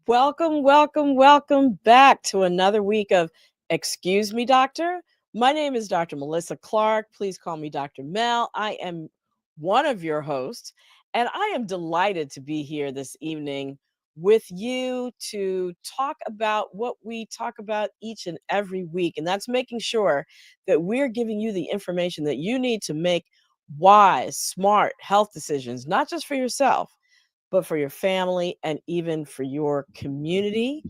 Welcome, welcome, welcome back to another week of Excuse Me, Doctor. My name is Dr. Melissa Clark. Please call me Dr. Mel. I am one of your hosts, and I am delighted to be here this evening with you to talk about what we talk about each and every week, and that's making sure that we're giving you the information that you need to make wise, smart health decisions, not just for yourself but for your family and even for your community.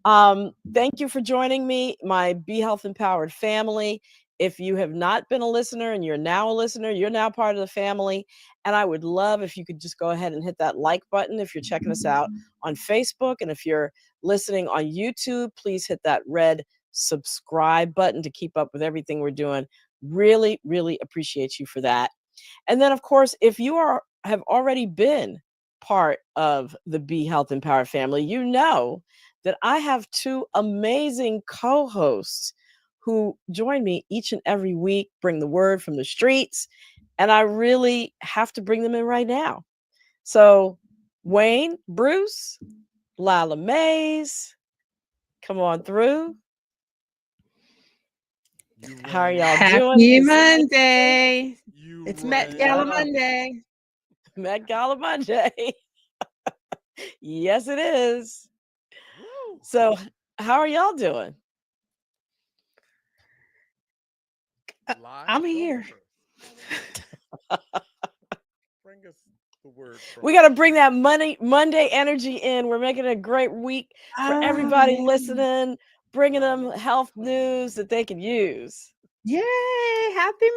Thank you for joining me, my Be Health Empowered family. If you have not been a listener and you're now a listener, you're now part of the family. And I would love if you could just go ahead and hit that like button if you're checking us out on Facebook. And if you're listening on YouTube, please hit that red subscribe button to keep up with everything we're doing. Really, really appreciate you for that. And then, of course, if you have already been part of the Be Health Empowered family, you know that I have two amazing co-hosts who join me each and every week, bring the word from the streets, and I really have to bring them in right now. So, Wayne, Bruce, Lila Mays, come on through. How are y'all doing? Happy Monday. It's Met Gala Monday. Met Gala Monday. Yes, it is. So, how are y'all doing? I'm here. Bring us the word. We got to bring that Monday energy in. We're making it a great week for everybody listening, bringing them health news that they can use. Yay! Happy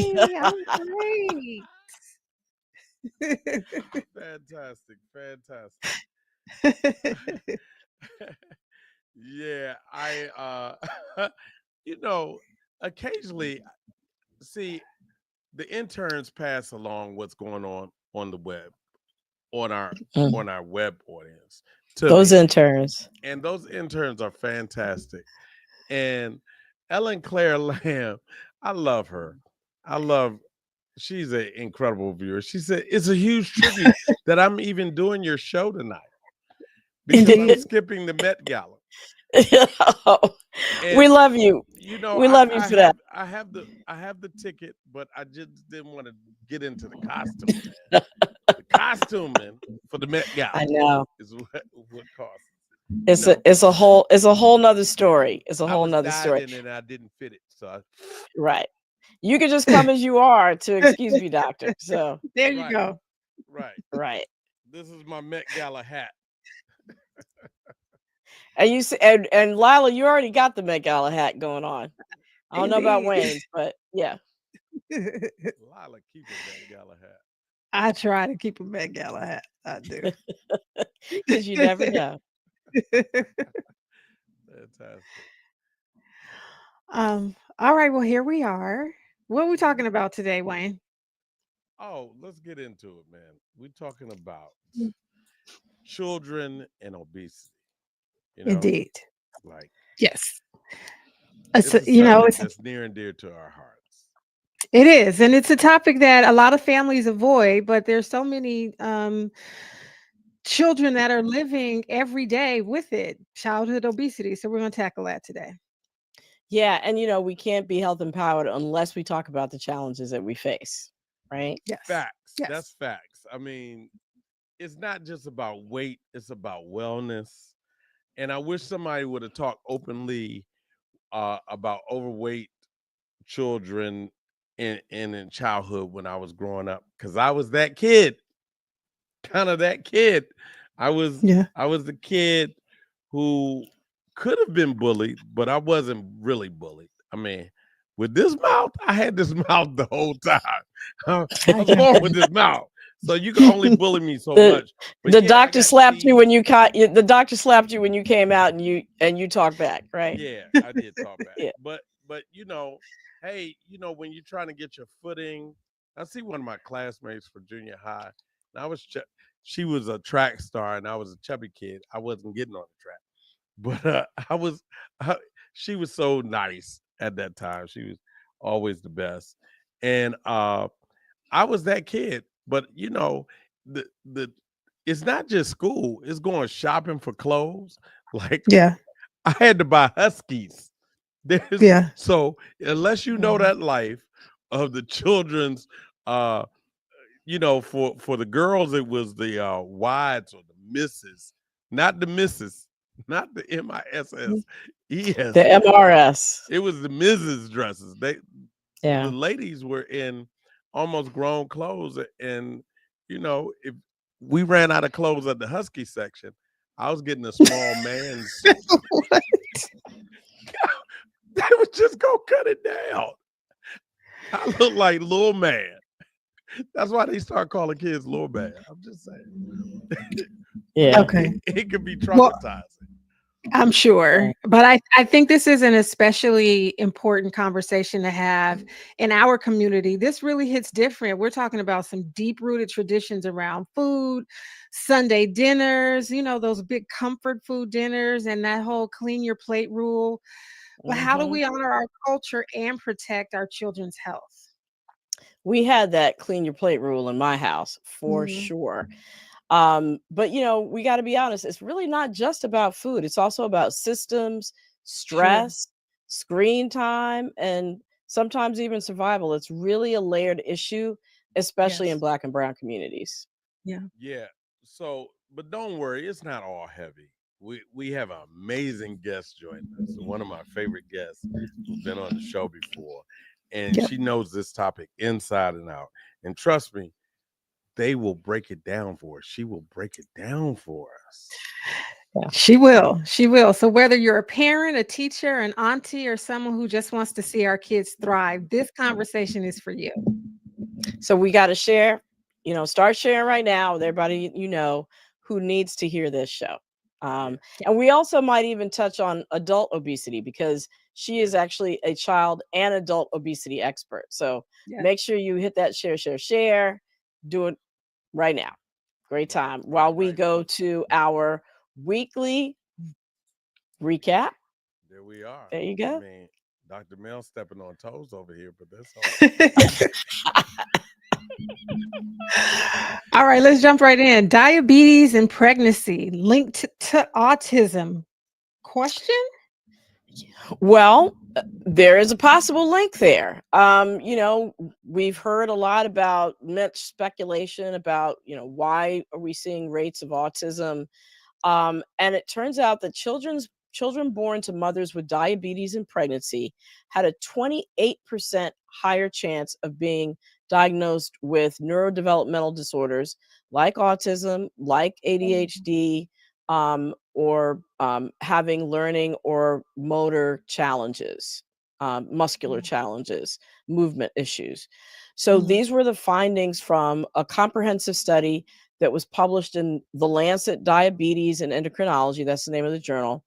Monday. I'm great. Fantastic. Yeah, occasionally, see, the interns pass along what's going on the web, on our web audience. Those interns. And those interns are fantastic. And Ellen Claire Lamb, I love her. She's an incredible viewer. She said, it's a huge tribute that I'm even doing your show tonight because I'm skipping the Met Gala. We love you. We love you for that. I have the ticket, but I just didn't want to get into the costume. The costuming for the Met Gala, I know, is what costs. It's a whole nother story. It's a whole nother story. And I didn't fit it, so right. You can just come as you are to Excuse Me, Doctor. So there you go. Right. This is my Met Gala hat. And you and Lila, you already got the Met Gala hat going on. I don't know about Wayne's, but yeah. Lila, keep a Met Gala hat. I try to keep a Met Gala hat. I do. Because you never know. Fantastic. All right. Well, here we are. What are we talking about today, Wayne? Oh, let's get into it, man. We're talking about children and obesity. Indeed. Like, yes. It's it's near and dear to our hearts. It is, and it's a topic that a lot of families avoid, but there's so many children that are living every day with it, childhood obesity. So we're going to tackle that today. Yeah, and we can't be health empowered unless we talk about the challenges that we face, right? Yes. Facts. Yes. That's facts. I mean, it's not just about weight, it's about wellness. And I wish somebody would have talked openly about overweight children in childhood when I was growing up, because I was that kid, kind of that kid. I was the kid who could have been bullied, but I wasn't really bullied. I mean, with this mouth, I had this mouth the whole time. I was born with this mouth, so you can only bully me so much. But the doctor slapped you when you caught. The doctor slapped you when you came out, and you talked back, right? Yeah, I did talk back. Yeah. But hey, when you're trying to get your footing, I see one of my classmates for junior high. And she was a track star, and I was a chubby kid. I wasn't getting on the track, but she was so nice at that time. She was always the best, and I was that kid. But the it's not just school, it's going shopping for clothes. Like Yeah. I had to buy Huskies. There's Yeah. so unless you know Mhm. that life of the children's for the girls it was the wides or the misses, not the misses, not the Mm. MISSES. The MRS. It was the Mrs. dresses. The Yeah. ladies were in almost grown clothes, and if we ran out of clothes at the husky section, I was getting a small man's. They would just go cut it down. I look like little man. That's why they start calling kids little man. I'm just saying. But Yeah. Okay. it could be Well, traumatizing. I'm sure, but I think this is an especially important conversation to have in our community. This really hits different. We're talking about some deep-rooted traditions around food, Sunday dinners, those big comfort food dinners and that whole clean your plate rule. But how do Mhm. we honor our culture and protect our children's health? We had that clean your plate rule in my house for Mhm. sure. But we got to be honest, it's really not just about food. It's also about systems, Sure. stress, screen time, and sometimes even survival. It's really a layered issue, especially in Yes. Black and brown communities. Yeah. Yeah. So, but don't worry, it's not all heavy. We have an amazing guest joining us, one of my favorite guests who's been on the show before, and Yep. she knows this topic inside and out. And trust me, they will break it down for us. She will break it down for us. Yeah. She will. She will. So whether you're a parent, a teacher, an auntie, or someone who just wants to see our kids thrive, this conversation is for you. So we got to share, start sharing right now with everybody who needs to hear this show. Yeah. And we also might even touch on adult obesity because she Yeah. is actually a child and adult obesity expert. So Yeah. make sure you hit that share, share, share. Do it right now. Great time. While we Right. go to our weekly recap. There we are. There you I go. mean, Dr. Mel stepping on toes over here, but that's all right. All right, let's jump right in. Diabetes and pregnancy linked to autism. Question? Well, there is a possible link there. We've heard a lot about much speculation about, why are we seeing rates of autism? And it turns out that children born to mothers with diabetes in pregnancy had a 28% higher chance of being diagnosed with neurodevelopmental disorders like autism, like ADHD, or having learning or motor challenges, muscular challenges, movement issues. So Mhm. these were the findings from a comprehensive study that was published in the Lancet Diabetes and Endocrinology. That's the name of the journal.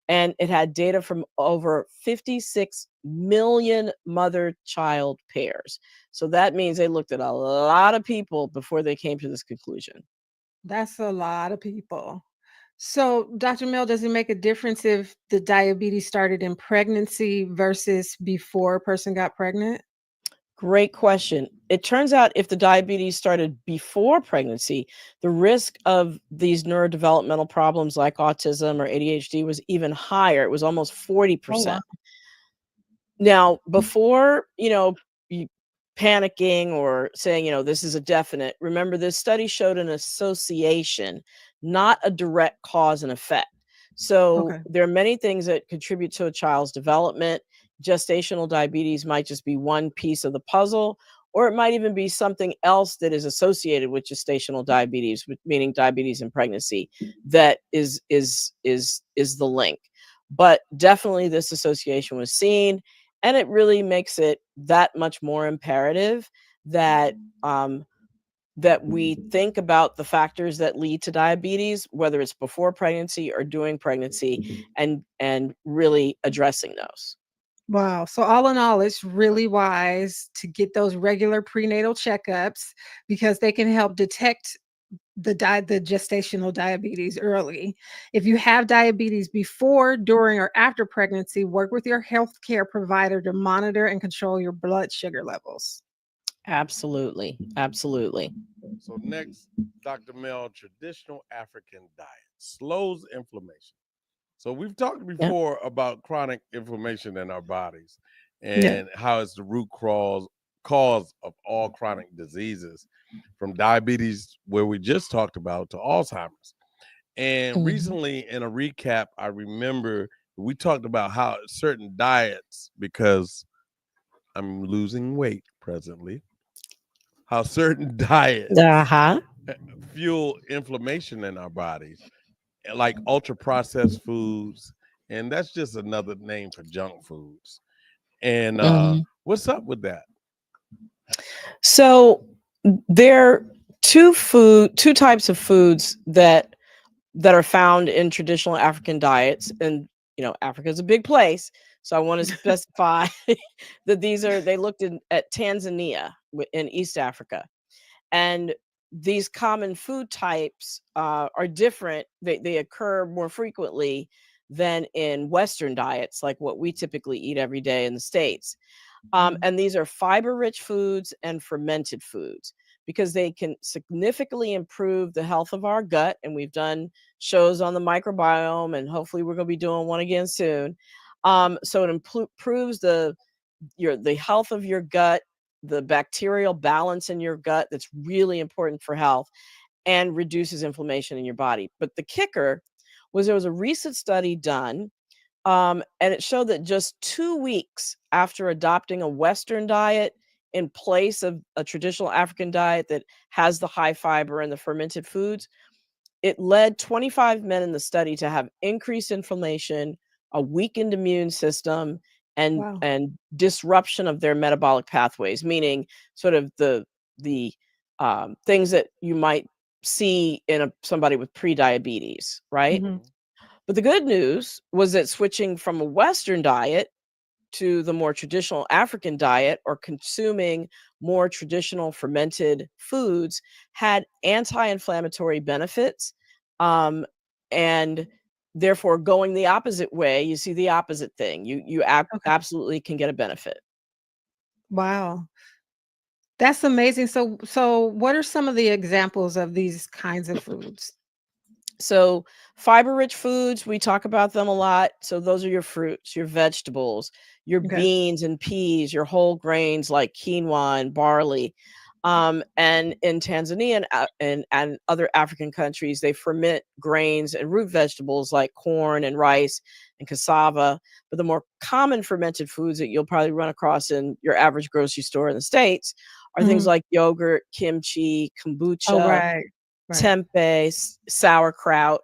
And it had data from over 56 million mother child pairs. So that means they looked at a lot of people before they came to this conclusion. That's a lot of people. So, Dr. Mel, does it make a difference if the diabetes started in pregnancy versus before a person got pregnant? Great question. It turns out if the diabetes started before pregnancy, the risk of these neurodevelopmental problems like autism or ADHD was even higher. It was almost Oh, wow. 40%. Now, before, you panicking or saying, this is a definite, remember this study showed an association, not a direct cause and effect. So Okay. there are many things that contribute to a child's development. Gestational diabetes might just be one piece of the puzzle, or it might even be something else that is associated with gestational diabetes, meaning diabetes in pregnancy, that is the link. But definitely this association was seen, and it really makes it that much more imperative that that we think about the factors that lead to diabetes, whether it's before pregnancy or during pregnancy, and really addressing those. Wow. So, all in all, it's really wise to get those regular prenatal checkups because they can help detect the gestational diabetes early. If you have diabetes before, during, or after pregnancy, work with your healthcare provider to monitor and control your blood sugar levels. Absolutely. Absolutely. So next, Dr. Mel, traditional African diet slows inflammation. So we've talked Yeah. before about chronic inflammation in our bodies Yeah. and how it's the cause of all chronic diseases, from diabetes, where we just talked about, to Alzheimer's. And Mhm. recently, in a recap, I remember we talked about how certain diets, because I'm losing weight presently, how certain diets Uh-huh. fuel inflammation in our bodies, like ultra processed foods. And that's just another name for junk foods. And Mhm. what's up with that? So there are two types of foods that are found in traditional African diets. And Africa is a big place, so I want to specify that they looked at Tanzania in East Africa, and these common food types are different. They occur more frequently than in Western diets, like what we typically eat every day in the States. Mhm. And these are fiber rich foods and fermented foods because they can significantly improve the health of our gut. And we've done shows on the microbiome, and hopefully we're going to be doing one again soon. So it improves the health of your gut, the bacterial balance in your gut that's really important for health, and reduces inflammation in your body. But the kicker was there was a recent study done, and it showed that just 2 weeks after adopting a Western diet in place of a traditional African diet that has the high fiber and the fermented foods, it led 25 men in the study to have increased inflammation, a weakened immune system, and Wow. disruption of their metabolic pathways, meaning sort of the things that you might see in somebody with pre-diabetes, right? Mhm. Mhm. But the good news was that switching from a Western diet to the more traditional African diet, or consuming more traditional fermented foods, had anti-inflammatory benefits. Um, and therefore, going the opposite way, you see the opposite thing. You Okay. absolutely can get a benefit. Wow. That's amazing. So what are some of the examples of these kinds of foods? So, fiber rich foods, we talk about them a lot. So, those are your fruits, your vegetables, your Okay. beans and peas, your whole grains like quinoa and barley. And in Tanzania and other African countries, they ferment grains and root vegetables like corn and rice and cassava. But the more common fermented foods that you'll probably run across in your average grocery store in the States are things Mhm. like yogurt, kimchi, Oh, kombucha, right. Right. tempeh, sauerkraut,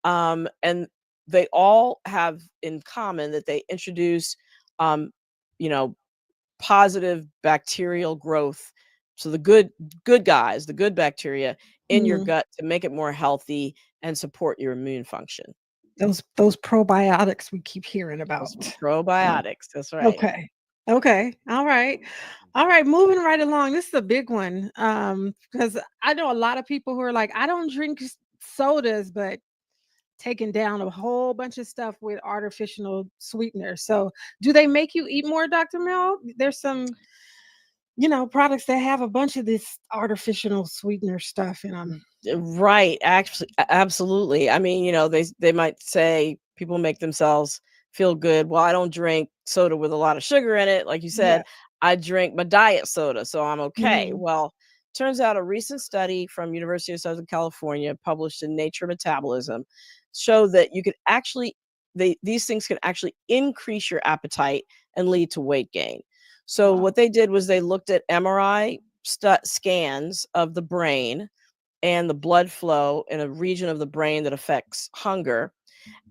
and they all have in common that they introduce, um, you know, positive bacterial growth. So the good guys, the good bacteria in your Mhm. gut to make it more healthy and support your immune function. Those probiotics we keep hearing Those about. probiotics. That's right. Okay. Okay. All right. All right, moving right along. This is a big one. Because I know a lot of people who are like, I don't drink sodas, but taking down a whole bunch of stuff with artificial sweeteners. So, do they make you eat more, Dr. Mel? There's some, products that have a bunch of this artificial sweetener stuff in them. Right, actually, absolutely. I mean, they might say people make themselves feel good. Well, I don't drink soda with a lot of sugar in it. Like you Yeah. said, I drink my diet soda, so I'm okay. Mhm. Well, turns out a recent study from University of Southern California published in Nature Metabolism showed that you could actually these things can actually increase your appetite and lead to weight gain. So Wow. what they did was they looked at MRI scans of the brain and the blood flow in a region of the brain that affects hunger,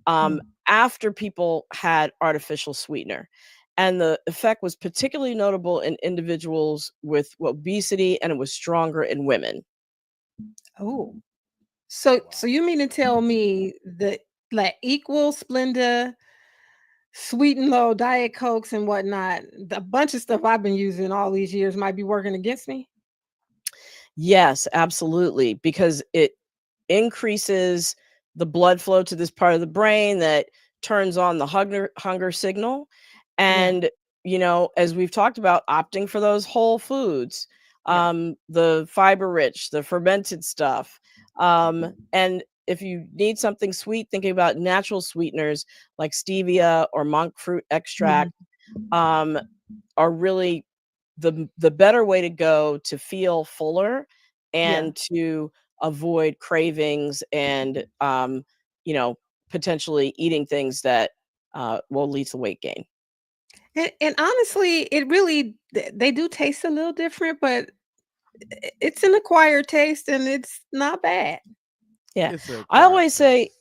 Mm. after people had artificial sweetener. And the effect was particularly notable in individuals with obesity, and it was stronger in women. Oh. So Wow. you mean to tell me that like equal Splenda, sweet and low, Diet Cokes and whatnot, the bunch of stuff I've been using all these years might be working against me? Yes, absolutely, because it increases the blood flow to this part of the brain that turns on the hunger signal. Yeah. And as we've talked about, opting for those whole foods, the fiber rich, the fermented stuff. And if you need something sweet, thinking about natural sweeteners like stevia or monk fruit extract are really the better way to go to feel fuller and to avoid cravings and potentially eating things that will lead to weight gain. And honestly, it really they do taste a little different, but it's an acquired taste and it's not bad. Yeah. It's a I always say taste.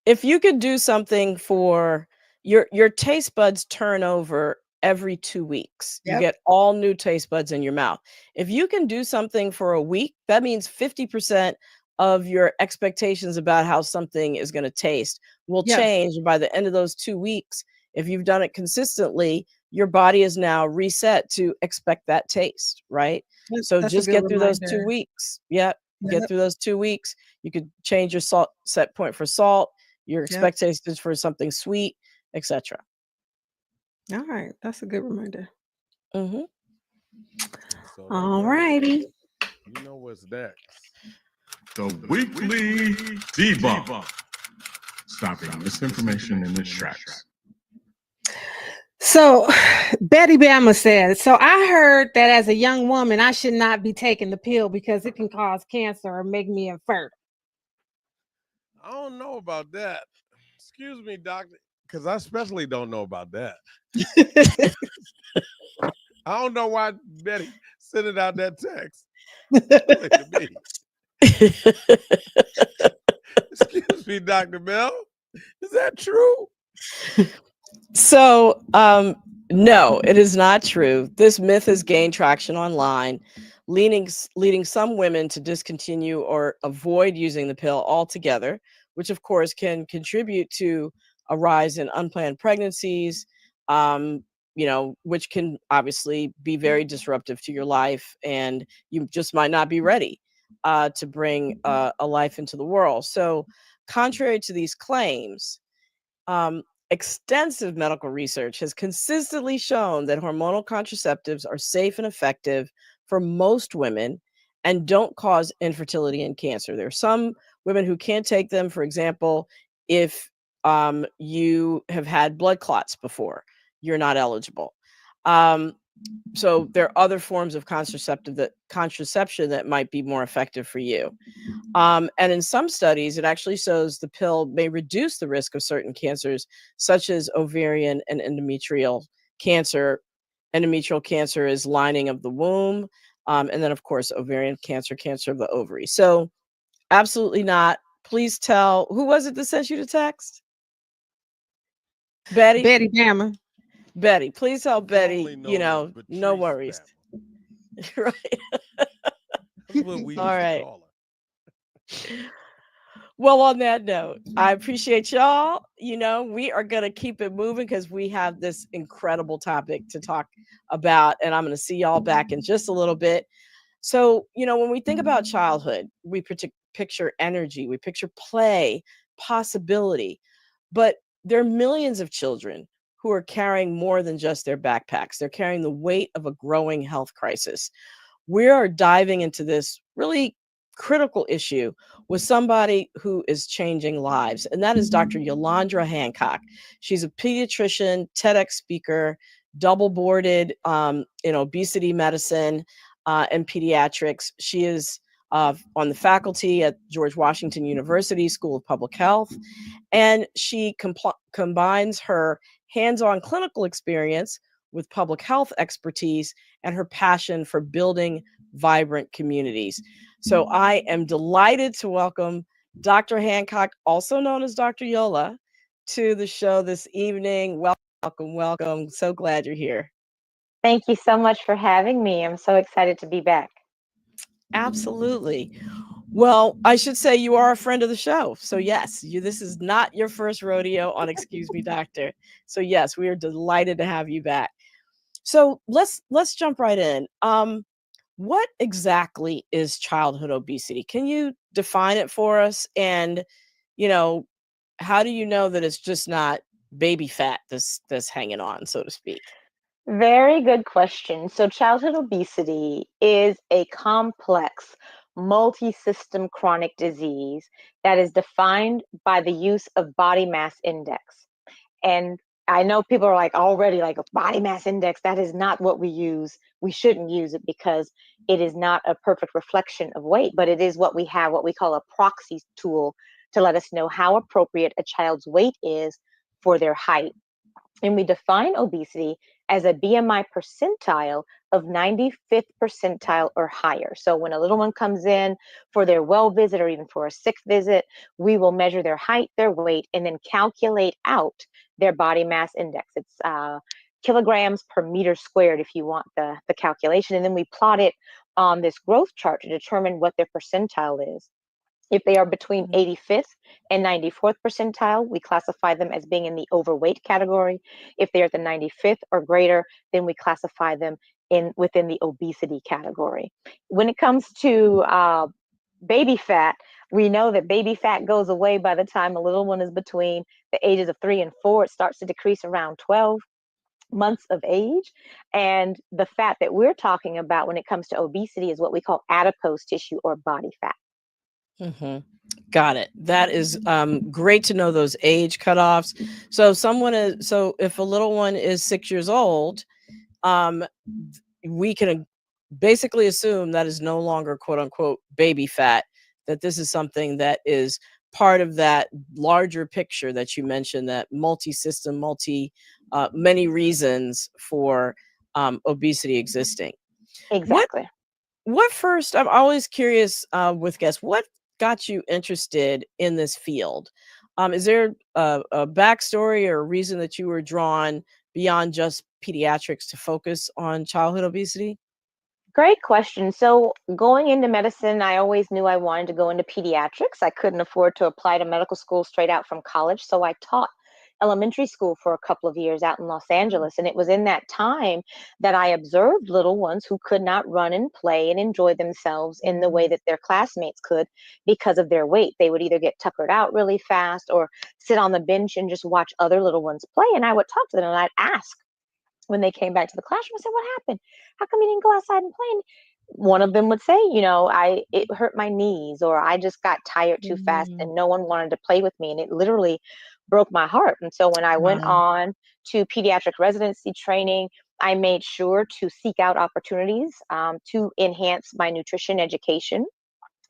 if you could do something for your taste buds turn over every 2 weeks. You Yep. get all new taste buds in your mouth. If you can do something for a week, that means 50% of your expectations about how something is going to taste will Yes. change. And by the end of those 2 weeks, if you've done it consistently, your body is now reset to expect that taste, right? So That's a just good get through those 2 reminder. weeks. Yep. Get Yep. through those 2 weeks. You could change your salt set point for salt, your Yep. expectations for something sweet, etc. All right. That's a good reminder. Mhm. So that All brings righty. us, you know what's next? The weekly debunk. Stopping misinformation in its tracks. So Betty Bama says, so I heard that as a young woman, I should not be taking the pill because it can cause cancer or make me infertile. I don't know about that. Excuse me, doctor, because I especially don't know about that. I don't know why Betty sending out that text. Explain to me. Excuse me, Dr. Mel. Is that true? So, no, it is not true. This myth has gained traction online, leading some women to discontinue or avoid using the pill altogether, which of course can contribute to a rise in unplanned pregnancies, um, which can obviously be very disruptive to your life, and you just might not be ready to bring a life into the world. So, contrary to these claims, um, extensive medical research has consistently shown that hormonal contraceptives are safe and effective for most women and don't cause infertility and cancer. There are some women who can't take them, for example, if you have had blood clots before, you're not eligible. So there are other forms of contraception that might be more effective for you. And in some studies, it actually shows the pill may reduce the risk of certain cancers, such as ovarian and endometrial cancer. Endometrial cancer is lining of the womb. And then, of course, ovarian cancer, cancer of the ovary. So, absolutely not. Please tell who was it that sent you the text? Betty? Betty Bama. Betty. Please tell Betty, Formerly known as no Patrice worries. Bama. Right. That's what we used All to right. call her. Well, on that note, I appreciate y'all. We are going to keep it moving because we have this incredible topic to talk about, and I'm going to see y'all back in just a little bit. So, when we think about childhood, we picture energy, we picture play, possibility, but there are millions of children who are carrying more than just their backpacks. They're carrying the weight of a growing health crisis. We are diving into this really critical issue with somebody who is changing lives, and that is Dr. Yolandra Hancock. She's a pediatrician, TEDx speaker, double boarded in obesity medicine and pediatrics. She is on the faculty at George Washington University School of Public Health, and she combines her hands-on clinical experience with public health expertise and her passion for building vibrant communities. So I am delighted to welcome Dr. Hancock, also known as Dr. Yola, to the show this evening. Welcome, welcome. So glad you're here. Thank you so much for having me. I'm so excited to be back. Absolutely. Well, I should say you are a friend of the show. So yes, this is not your first rodeo on Excuse Me Doctor. So yes, we are delighted to have you back. So let's jump right in. What exactly is childhood obesity? Can you define it for us? And you know, how do you know that it's just not baby fat that's hanging on, so to speak? Very good question. So, childhood obesity is a complex, multi system chronic disease that is defined by the use of body mass index. And I know people are like already like a body mass index. That is not what we use. We shouldn't use it because it is not a perfect reflection of weight, but it is what we have, what we call a proxy tool to let us know how appropriate a child's weight is for their height. And we define obesity as a BMI percentile of 95th percentile or higher. So when a little one comes in for their well visit or even for a sick visit, we will measure their height, their weight, and then calculate out their body mass index. It's kilograms per meter squared if you want the calculation. And then we plot it on this growth chart to determine what their percentile is. If they are between 85th and 94th percentile, we classify them as being in the overweight category. If they are at the 95th or greater, then we classify them in within the obesity category. When it comes to baby fat, we know that baby fat goes away by the time a little one is between the ages of 3 and 4. It starts to decrease around 12 months of age. And the fat that we're talking about when it comes to obesity is what we call adipose tissue or body fat. Hmm. Got it. That is great to know those age cutoffs. So so if a little one is 6 years old, um, we can basically assume that is no longer quote unquote baby fat, that this is something that is part of that larger picture that you mentioned, that multi-system, many reasons for obesity existing. What Exactly. what first, I'm always curious with guests, what got you interested in this field? Is there a backstory or a reason that you were drawn beyond just pediatrics to focus on childhood obesity? Great question. So, going into medicine, I always knew I wanted to go into pediatrics. I couldn't afford to apply to medical school straight out from college. So, I taught elementary school for a couple of years out in Los Angeles. And it was in that time that I observed little ones who could not run and play and enjoy themselves in the way that their classmates could because of their weight. They would either get tuckered out really fast or sit on the bench and just watch other little ones play. And I would talk to them and I'd ask, when they came back to the classroom, I said, "What happened? How come you didn't go outside and play?" And one of them would say, it hurt my knees, or I just got tired too fast Mm, and no one wanted to play with me. And it literally broke my heart. And so when I went wow. on to pediatric residency training, I made sure to seek out opportunities to enhance my nutrition education.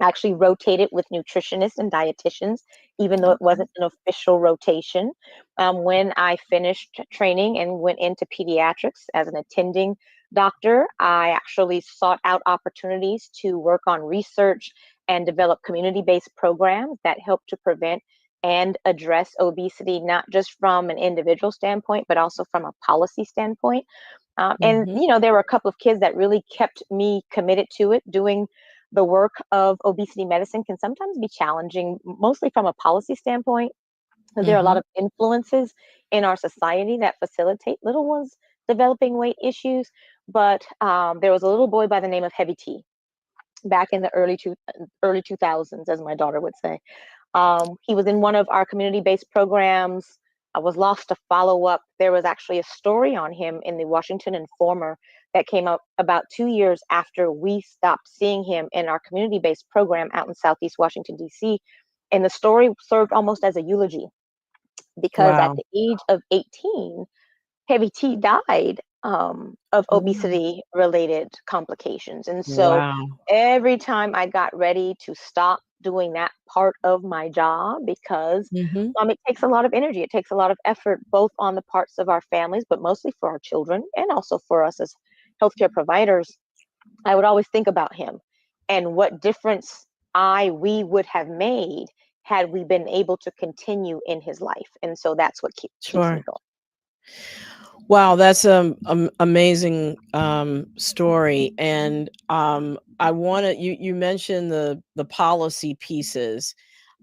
Actually rotated with nutritionists and dietitians, even though it Okay. wasn't an official rotation. When I finished training and went into pediatrics as an attending doctor, I actually sought out opportunities to work on research and develop community based programs that help to prevent and address obesity, not just from an individual standpoint, but also from a policy standpoint. Hmm. There were a couple of kids that really kept me committed to it. Doing the work of obesity medicine can sometimes be challenging, mostly from a policy standpoint. There are a lot Hmm. of influences in our society that facilitate little ones developing weight issues. But there was a little boy by the name of Heavy T back in the early 2000s, as my daughter would say. He was in one of our community-based programs. I was lost to follow up. There was actually a story on him in the Washington Informer that came up about 2 years after we stopped seeing him in our community-based program out in Southeast Washington, D.C. And the story served almost as a eulogy because at Wow. the age of 18, Heavy T died of Mm, obesity related complications. And so wow. every time I got ready to stop doing that part of my job, because Hmm. it takes a lot of energy, it takes a lot of effort, both on the parts of our families, but mostly for our children and also for us as healthcare providers, I would always think about him and what difference we would have made had we been able to continue in his life. And so that's what keeps me Sure. going. Wow, that's amazing story. And I want to, you mentioned the policy pieces.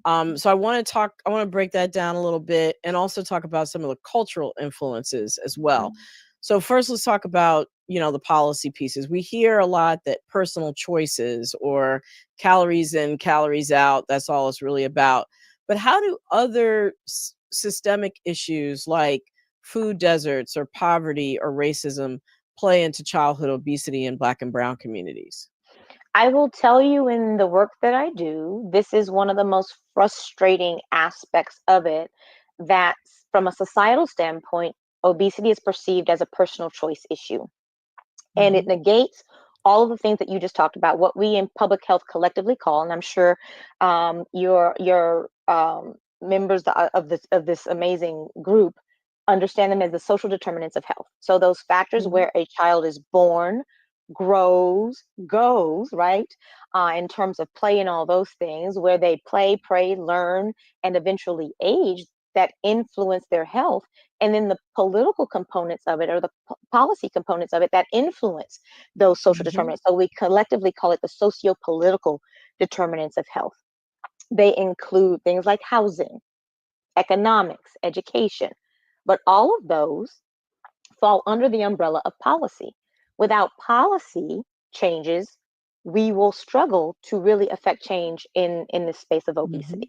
So I want to break that down a little bit and also talk about some of the cultural influences as well. So first let's talk about, the policy pieces. We hear a lot that personal choices or calories in, calories out, that's all it's really about. But how do other systemic issues like food deserts or poverty or racism play into childhood obesity in Black and brown communities? I will tell you, in the work that I do, this is one of the most frustrating aspects of it, that from a societal standpoint, obesity is perceived as a personal choice issue. And it Mhm. negates all of the things that you just talked about, what we in public health collectively call, and I'm sure your members of this amazing group understand them as the social determinants of health. So those factors Mhm. where a child is born, grows, goes, right, in terms of play and all those things, where they play, pray, learn, and eventually age, that influence their health, and then the political components of it, or the policy components of it, that influence those social Mhm. determinants. So we collectively call it the socio-political determinants of health. They include things like housing, economics, education, but all of those fall under the umbrella of policy. Without policy changes, we will struggle to really affect change in the space of Mhm. obesity.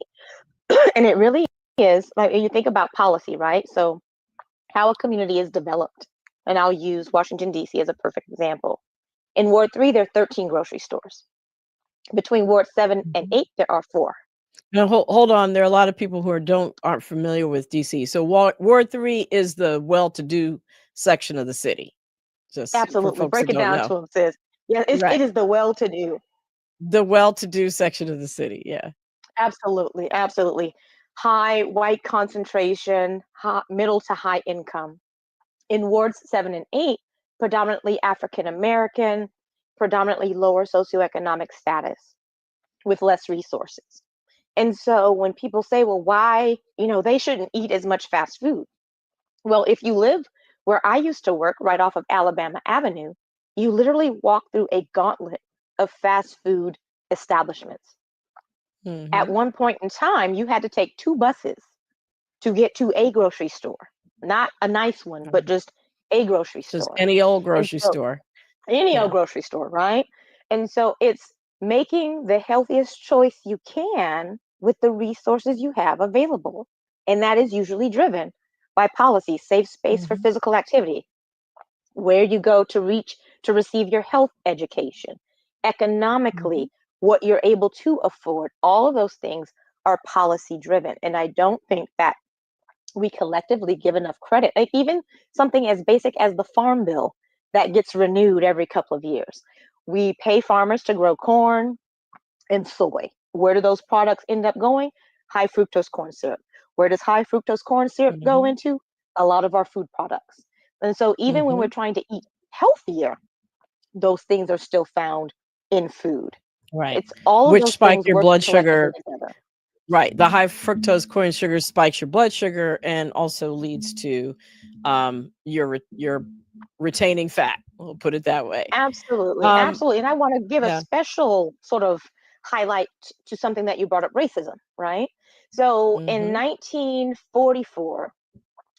And it really is, like, you think about policy, right? So how a community is developed. And I'll use Washington, D.C. as a perfect example. In Ward 3, there are 13 grocery stores. Between Ward 7 and Mhm. 8, there are 4. Now hold on, there are a lot of people who aren't familiar with DC. So Ward 3 is the well-to-do section of the city, just for Absolutely. folks that Break it don't down know. to them, sis. Yeah, it Right. is the well to do. The well-to-do section of the city, yeah. Absolutely. Absolutely. High white concentration, middle to high income. In Wards 7 and 8, predominantly African American, predominantly lower socioeconomic status with less resources. And so when people say, well, why, they shouldn't eat as much fast food. Well, if you live where I used to work, right off of Alabama Avenue, you literally walk through a gauntlet of fast food establishments. At Mhm. one point in time, you had to take 2 buses to get to a grocery store, not a nice one, but just a grocery Just store. any old And grocery so, store. any old Yeah. grocery store, right? And so it's making the healthiest choice you can with the resources you have available. And that is usually driven by policy, safe space for Mhm. physical activity, where you go to receive your health education, Mhm. economically, what you're able to afford. All of those things are policy driven. And I don't think that we collectively give enough credit. Like, even something as basic as the farm bill that gets renewed every couple of years. We pay farmers to grow corn and soy. Where do those products end up going? High fructose corn syrup. Where does high fructose corn syrup go Mhm. into? A lot of our food products. And so even when we're Mhm. trying to eat healthier, those things are still found in food. Right. It's all of Which those spike things your working blood collectively sugar. together. Right. The high fructose corn sugar spikes your blood sugar and also leads to your retaining fat. We'll put it that way. Absolutely, Um, absolutely. And I want to give a yeah. special sort of highlight to something that you brought up, racism, right? So in Mhm. 1944,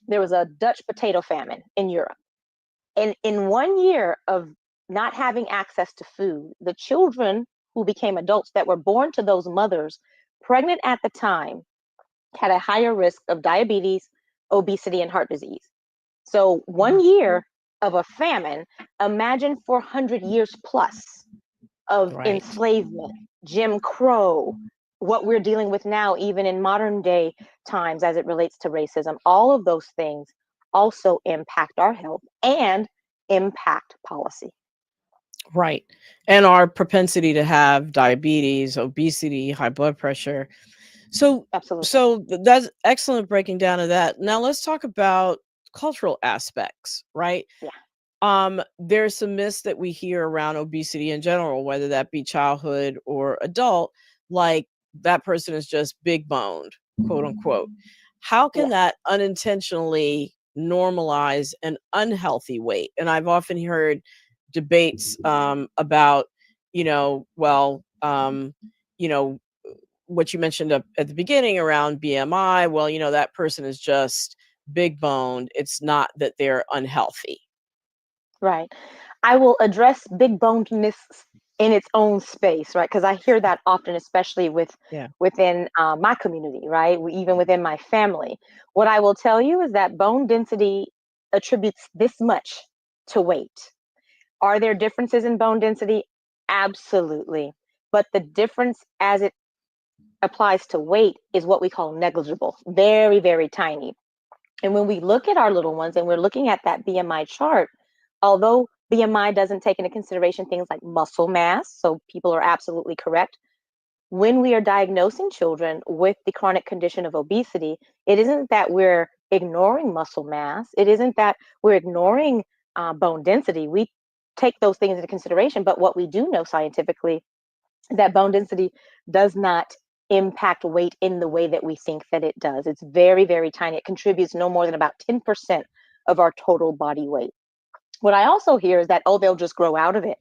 there was a Dutch potato famine in Europe. And in 1 year of not having access to food, the children who became adults that were born to those mothers pregnant at the time had a higher risk of diabetes, obesity, and heart disease. So one Mhm. year of a famine, imagine 400 years plus of Right. enslavement, Jim Crow, what we're dealing with now, even in modern day times as it relates to racism. All of those things also impact our health and impact policy. Right. And our propensity to have diabetes, obesity, high blood pressure. So Absolutely. that's excellent breaking down of that. Now let's talk about cultural aspects, right? Yeah. There's some myths that we hear around obesity in general, whether that be childhood or adult, like that person is just big boned, quote unquote. How can Yes. that unintentionally normalize an unhealthy weight? And I've often heard debates about, well, you know, what you mentioned up at the beginning around BMI. Well, that person is just big boned. It's not that they're unhealthy. Right. I will address big boned myths in its own space, right? Because I hear that often, especially Yeah. within my community, right? Even within my family. What I will tell you is that bone density attributes this much to weight. Are there differences in bone density? Absolutely. But the difference as it applies to weight is what we call negligible, very, very tiny. And when we look at our little ones and we're looking at that BMI chart, although BMI doesn't take into consideration things like muscle mass, so people are absolutely correct. When we are diagnosing children with the chronic condition of obesity, it isn't that we're ignoring muscle mass, it isn't that we're ignoring bone density. We take those things into consideration, but what we do know scientifically is that bone density does not impact weight in the way that we think that it does. It's very, very tiny. It contributes no more than about 10% of our total body weight. What I also hear is that, oh, they'll just grow out of it.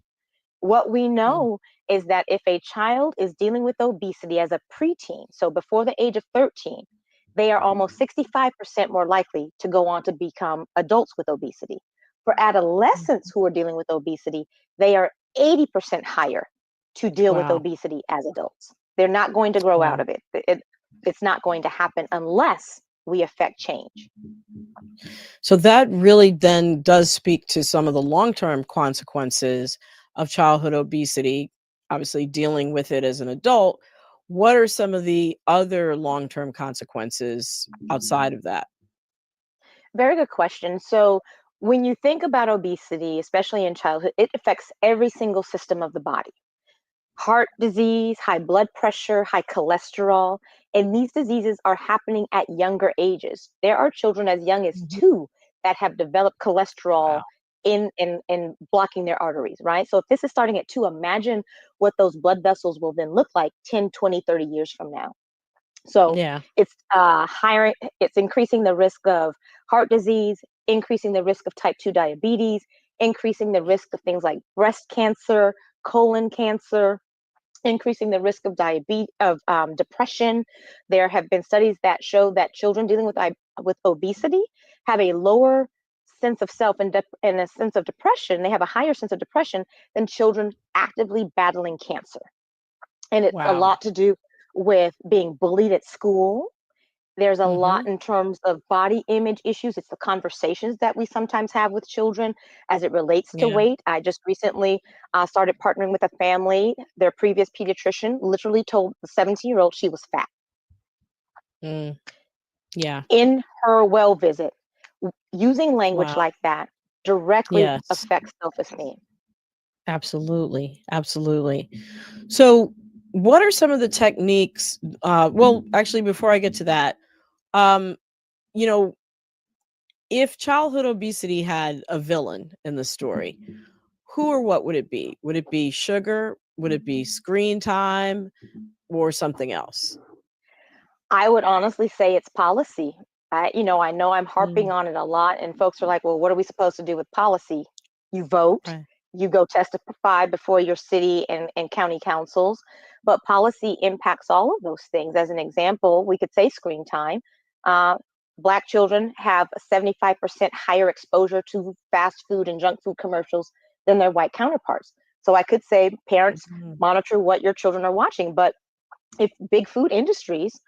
What we Mm. know is that if a child is dealing with obesity as a preteen, so before the age of 13, they are almost 65% more likely to go on to become adults with obesity. For adolescents who are dealing with obesity, they are 80% higher to deal with Wow. obesity as adults. They're not going to grow out Wow. of it. It's not going to happen unless we affect change. So that really then does speak to some of the long-term consequences of childhood obesity, obviously dealing with it as an adult. What are some of the other long-term consequences outside of that? Very good question. So, when you think about obesity, especially in childhood, it affects every single system of the body. Heart disease, high blood pressure, high cholesterol, and these diseases are happening at younger ages. There are children as young as Mhm. 2 that have developed cholesterol Wow. in blocking their arteries, right? So if this is starting at 2, imagine what those blood vessels will then look like 10, 20, 30 years from now. So Yeah. it's higher, it's increasing the risk of heart disease, increasing the risk of type 2 diabetes, increasing the risk of things like breast cancer, colon cancer, increasing the risk of diabetes, of depression. There have been studies that show that children dealing with obesity have a lower sense of self and a sense of depression. They have a higher sense of depression than children actively battling cancer. And it's a Wow. lot to do with being bullied at school. There's a lot Mhm. in terms of body image issues. It's the conversations that we sometimes have with children as it relates to Yeah. weight. I just recently started partnering with a family. Their previous pediatrician literally told the 17-year-old she was fat Mm. Yeah. in her well visit. Using language Wow. like that directly Yes. affects self-esteem. Absolutely. Absolutely. So, what are some of the techniques? Well, actually, before I get to that, um, you know, if childhood obesity had a villain in the story, who or what would it be? Would it be sugar? Would it be screen time or something else? I would honestly say it's policy. I know I'm harping Mm. on it a lot, and folks are like, well, what are we supposed to do with policy? You vote, Right. you go testify before your city and county councils, but policy impacts all of those things. As an example, we could say screen time. Uh, Black children have a 75% higher exposure to fast food and junk food commercials than their white counterparts. So I could say, parents, Mhm. monitor what your children are watching, but if big food industries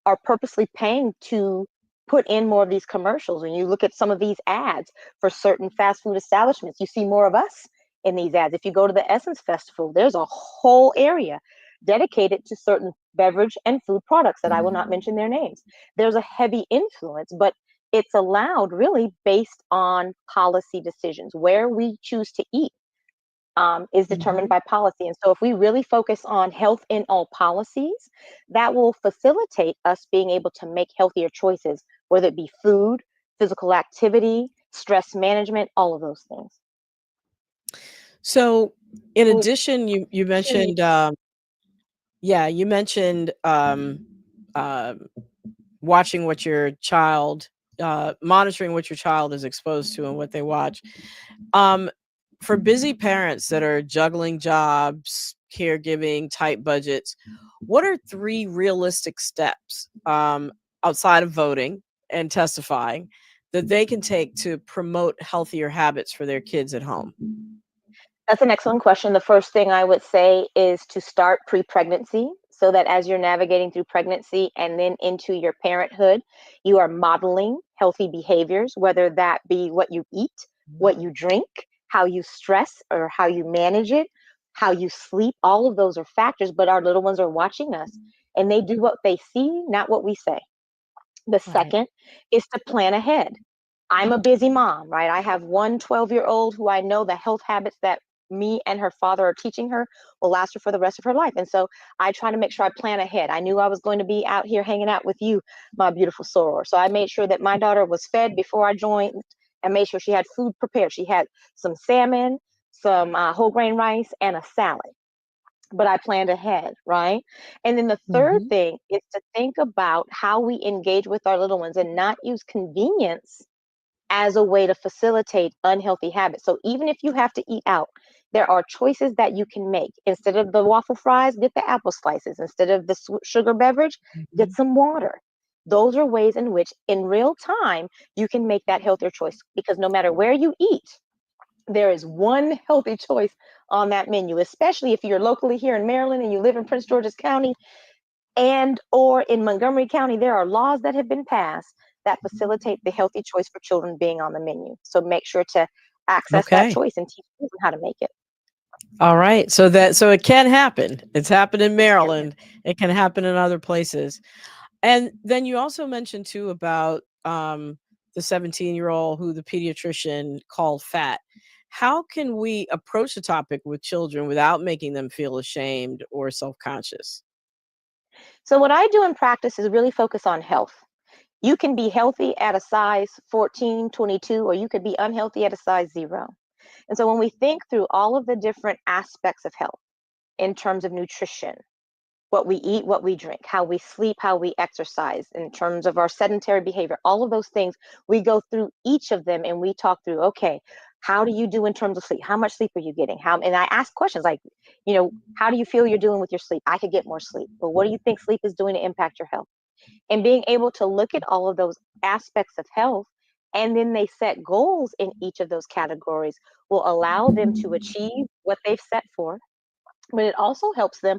are purposely paying to put in more of these commercials, and you look at some of these ads for certain fast food establishments, you see more of us in these ads. If you go to the Essence Festival, there's a whole area dedicated to certain beverage and food products that I will not mention their names. There's a heavy influence, but it's allowed really based on policy decisions. Where we choose to eat is determined Mhm. by policy. And so, if we really focus on health in all policies, that will facilitate us being able to make healthier choices, whether it be food, physical activity, stress management, all of those things. So, in Well, addition, you mentioned, yeah, you mentioned um, watching what your child, monitoring what your child is exposed to and what they watch. Um, for busy parents that are juggling jobs, caregiving, tight budgets, what are 3 realistic steps, outside of voting and testifying, that they can take to promote healthier habits for their kids at home? That's an excellent question. The first thing I would say is to start pre-pregnancy so that as you're navigating through pregnancy and then into your parenthood, you are modeling healthy behaviors, whether that be what you eat, what you drink, how you stress or how you manage it, how you sleep. All of those are factors, but our little ones are watching us and they do what they see, not what we say. The Right. second is to plan ahead. I'm a busy mom, right? I have one 12-year-old who I know the health habits that me and her father are teaching her will last her for the rest of her life. And so I try to make sure I plan ahead. I knew I was going to be out here hanging out with you, my beautiful soror. So I made sure that my daughter was fed before I joined and made sure she had food prepared. She had some salmon, some whole grain rice, and a salad, but I planned ahead, right? And then the third Mhm. thing is to think about how we engage with our little ones and not use convenience as a way to facilitate unhealthy habits. So even if you have to eat out, there are choices that you can make. Instead of the waffle fries, get the apple slices. Instead of the sugar beverage, get Mhm. some water. Those are ways in which, in real time, you can make that healthier choice because no matter where you eat, there is one healthy choice on that menu, especially if you're locally here in Maryland and you live in Prince George's County and or in Montgomery County. There are laws that have been passed that facilitate the healthy choice for children being on the menu. So make sure to access that Okay. choice and teach children how to make it. All right. So it can happen. It's happened in Yeah. Maryland. It can happen in other places. And then you also mentioned too about the 17-year-old who the pediatrician called fat. How can we approach the topic with children without making them feel ashamed or self-conscious? So what I do in practice is really focus on health. You can be healthy at a size 14, 22, or you could be unhealthy at a size 0. And so when we think through all of the different aspects of health in terms of nutrition, what we eat, what we drink, how we sleep, how we exercise, in terms of our sedentary behavior, all of those things, we go through each of them and we talk through, okay, how do you do in terms of sleep? How much sleep are you getting? And I ask questions like, how do you feel you're doing with your sleep? I could get more sleep. But what do you think sleep is doing to impact your health? And being able to look at all of those aspects of health and then they set goals in each of those categories will allow them to achieve what they've set for, but it also helps them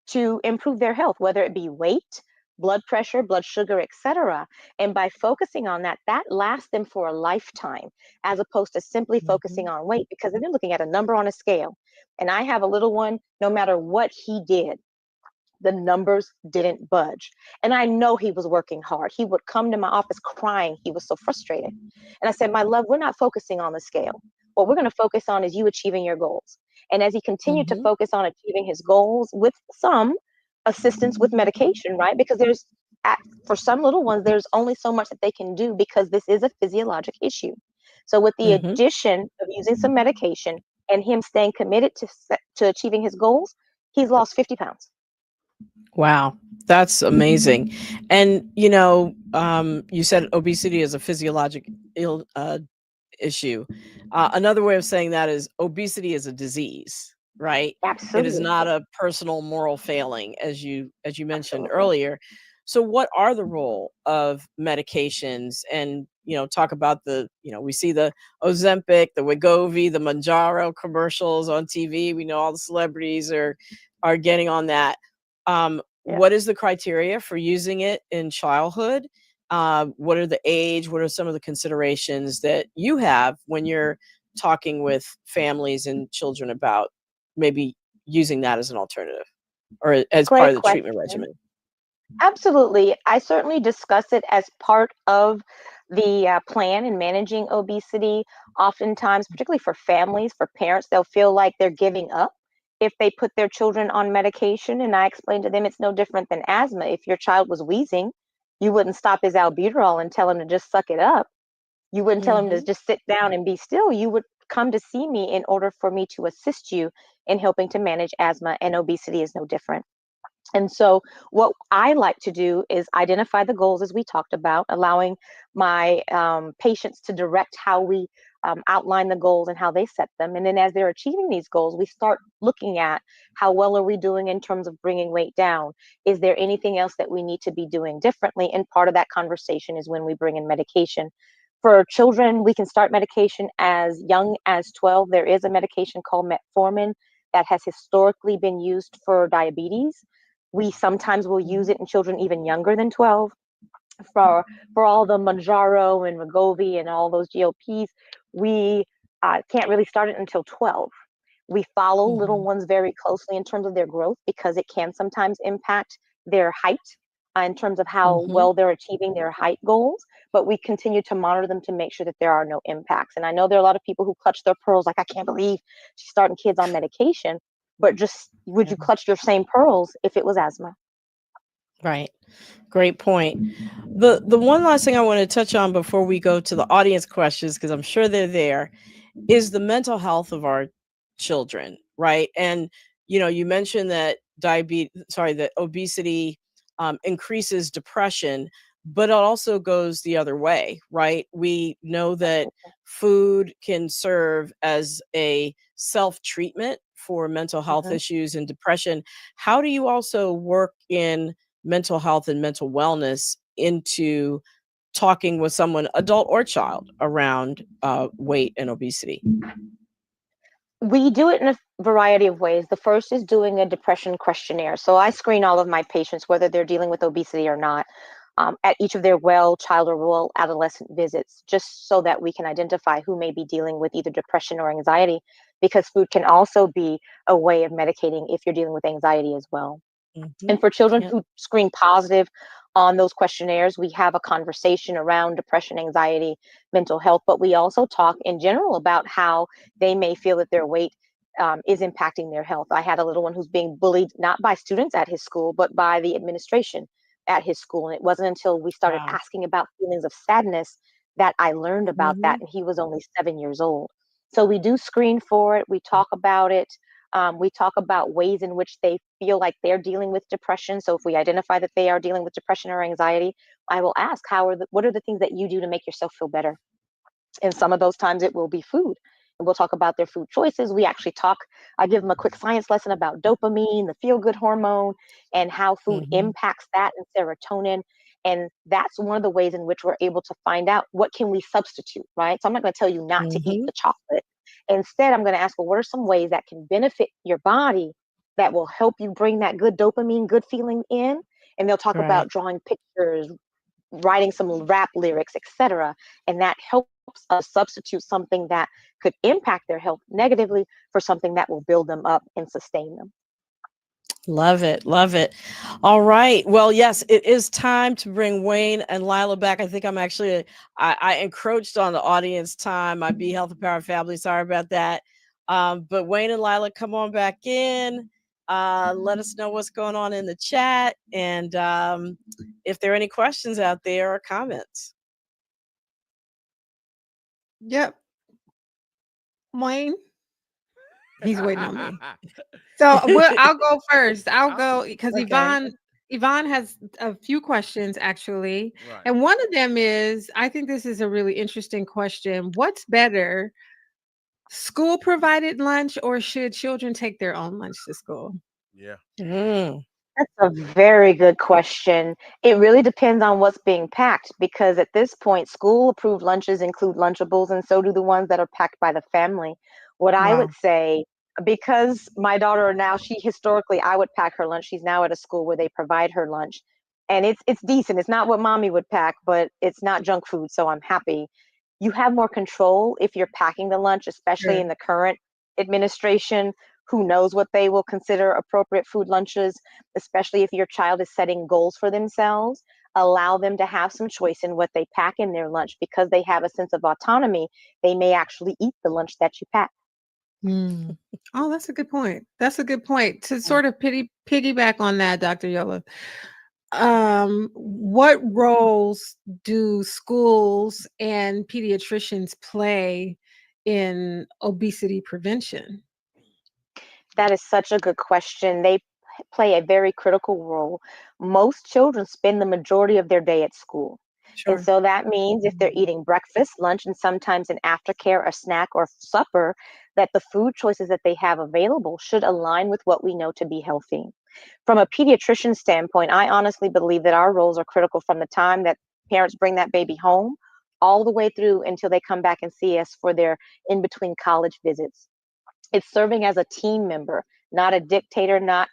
to improve their health, whether it be weight, blood pressure, blood sugar, etc. And by focusing on that, that lasts them for a lifetime, as opposed to simply focusing Mhm. on weight, because they're looking at a number on a scale. And I have a little one, no matter what he did, the numbers didn't budge. And I know he was working hard. He would come to my office crying. He was so frustrated. And I said, my love, we're not focusing on the scale. What we're going to focus on is you achieving your goals. And as he continued to Mhm. focus on achieving his goals with some assistance with medication, right? Because for some little ones, there's only so much that they can do because this is a physiologic issue. So with the Mhm. addition of using some medication and him staying committed to achieving his goals, he's lost 50 pounds. Wow, that's amazing. And you said obesity is a physiologic ill issue. Another way of saying that is obesity is a disease, right? It is Absolutely. not a personal moral failing, as you mentioned Absolutely. earlier. So, what are the role of medications? And talk about we see the Ozempic, the Wegovy, the Manjaro commercials on TV. We know all the celebrities are getting on that. Yeah. What is the criteria for using it in childhood? What are the age? What are some of the considerations that you have when you're talking with families and children about maybe using that as an alternative or as part Great of the treatment question. regimen? Absolutely. I certainly discuss it as part of the plan in managing obesity. Oftentimes, particularly for families, for parents, they'll feel like they're giving up if they put their children on medication. And I explain to them it's no different than asthma. If your child was wheezing, you wouldn't stop his albuterol and tell him to just suck it up. You wouldn't tell him to Mhm. just sit down and be still. You would come to see me in order for me to assist you in helping to manage asthma, and obesity is no different. And so, what I like to do is identify the goals as we talked about, allowing my patients to direct how we outline the goals and how they set them. And then, as they're achieving these goals, we start looking at how well are we doing in terms of bringing weight down? Is there anything else that we need to be doing differently? And part of that conversation is when we bring in medication. For children, we can start medication as young as 12. There is a medication called metformin that has historically been used for diabetes. We sometimes will use it in children even younger than 12. For all the Manjaro and Wegovy and all those GLPs, we can't really start it until 12. We follow little ones very closely in terms of their growth because it can sometimes impact their height in terms of how well they're achieving their height goals. But we continue to monitor them to make sure that there are no impacts. And I know there are a lot of people who clutch their pearls like, I can't believe she's starting kids on medication. But just would you clutch your same pearls if it was asthma? Right. Great point. The one last thing I want to touch on before we go to the audience questions, because I'm sure they're there, is the mental health of our children, right? And you mentioned that that obesity increases depression, but it also goes the other way, right? We know that food can serve as a self-treatment for mental health issues and depression. How do you also work in mental health and mental wellness into talking with someone, adult or child, around weight and obesity? We do it in a variety of ways. The first is doing a depression questionnaire. So I screen all of my patients, whether they're dealing with obesity or not, at each of their well child or well adolescent visits, just so that we can identify who may be dealing with either depression or anxiety, because food can also be a way of medicating if you're dealing with anxiety as well. And for children Yep. who screen positive on those questionnaires, we have a conversation around depression, anxiety, mental health, but we also talk in general about how they may feel that their weight is impacting their health. I had a little one who's being bullied, not by students at his school, but by the administration at his school. And it wasn't until we started Wow. asking about feelings of sadness that I learned about that. And he was only 7 years old. So we do screen for it. We talk about it. We talk about ways in which they feel like they're dealing with depression. So if we identify that they are dealing with depression or anxiety, I will ask, what are the things that you do to make yourself feel better? And some of those times it will be food. And we'll talk about their food choices. I give them a quick science lesson about dopamine, the feel good hormone, and how food impacts that and serotonin. And that's one of the ways in which we're able to find out what can we substitute, right? So I'm not going to tell you not to eat the chocolate. Instead, I'm going to ask, well, what are some ways that can benefit your body that will help you bring that good dopamine, good feeling in? And they'll talk Right. about drawing pictures, writing some rap lyrics, etc. And that helps us substitute something that could impact their health negatively for something that will build them up and sustain them. Love it. Love it. All right. Well, yes, it is time to bring Wayne and Lila back. I think I encroached on the audience time. My Be Healthy Power family. Sorry about that. But Wayne and Lila, come on back in. Let us know what's going on in the chat. And if there are any questions out there or comments. Yep. Wayne, he's waiting on me. So I'll go first. I'll go because Okay. Yvonne has a few questions actually. Right. And one of them is, I think this is a really interesting question. What's better, school provided lunch, or should children take their own lunch to school? Yeah. Mm, That's a very good question. It really depends on what's being packed because at this point, school approved lunches include Lunchables, and so do the ones that are packed by the family. What I Wow. would say, because my daughter now, she historically, I would pack her lunch. She's now at a school where they provide her lunch. And it's decent. It's not what mommy would pack, but it's not junk food, so I'm happy. You have more control if you're packing the lunch, especially Sure. in the current administration, who knows what they will consider appropriate food lunches, especially if your child is setting goals for themselves. Allow them to have some choice in what they pack in their lunch because they have a sense of autonomy. They may actually eat the lunch that you pack. Mm. Oh, that's a good point. That's a good point. To sort of piggyback on that, Dr. Yola, what roles do schools and pediatricians play in obesity prevention? That is such a good question. They play a very critical role. Most children spend the majority of their day at school. And Sure. so that means if they're eating breakfast, lunch, and sometimes an aftercare, a snack, or supper, that the food choices that they have available should align with what we know to be healthy. From a pediatrician standpoint, I honestly believe that our roles are critical from the time that parents bring that baby home all the way through until they come back and see us for their in-between college visits. It's serving as a team member, not a dictator, I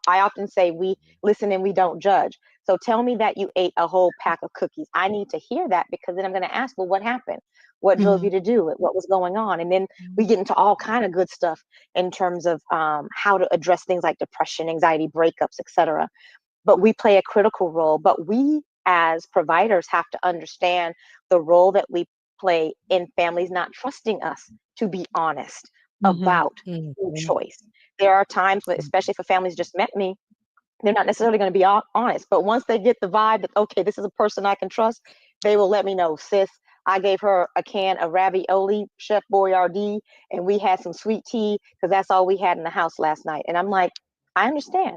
often say we listen and we don't judge. So tell me that you ate a whole pack of cookies. I need to hear that, because then I'm going to ask, well, what happened? What drove you to do it? What was going on? And then we get into all kind of good stuff in terms of how to address things like depression, anxiety, breakups, etc. But we play a critical role. But we as providers have to understand the role that we play in families not trusting us to be honest about food choice. There are times, especially if a family's just met me, they're not necessarily going to be honest. But once they get the vibe that, okay, this is a person I can trust, they will let me know, sis, I gave her a can of ravioli, Chef Boyardee, and we had some sweet tea because that's all we had in the house last night. And I'm like, I understand.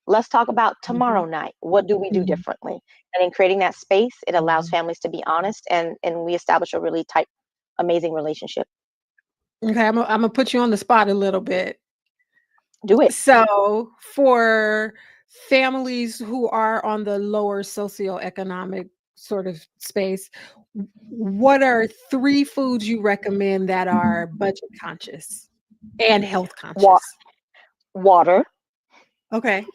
Let's talk about tomorrow night. What do we do differently? And in creating that space, it allows families to be honest, and we establish a really tight, amazing relationship. Okay, I'm gonna put you on the spot a little bit. Do it. So for families who are on the lower socioeconomic sort of space, what are 3 foods you recommend that are budget conscious and health conscious? Water. Okay.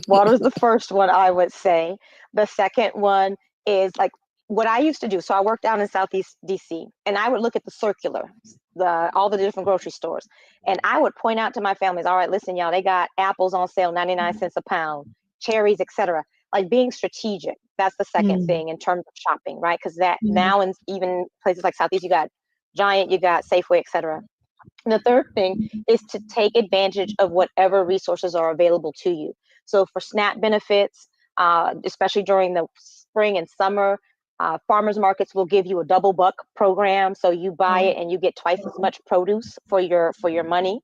Water is the first one, I would say. The second one is like what I used to do. So I worked down in Southeast DC, and I would look at the circular, all the different grocery stores, and I would point out to my families, all right, listen, y'all, they got apples on sale, 99 cents a pound, cherries, etc. Like being strategic. That's the second thing in terms of shopping, right? Because that now in even places like Southeast, you got Giant, you got Safeway, etc. And the third thing is to take advantage of whatever resources are available to you. So for SNAP benefits, especially during the spring and summer, farmers markets will give you a double buck program. So you buy it and you get twice as much produce for your money.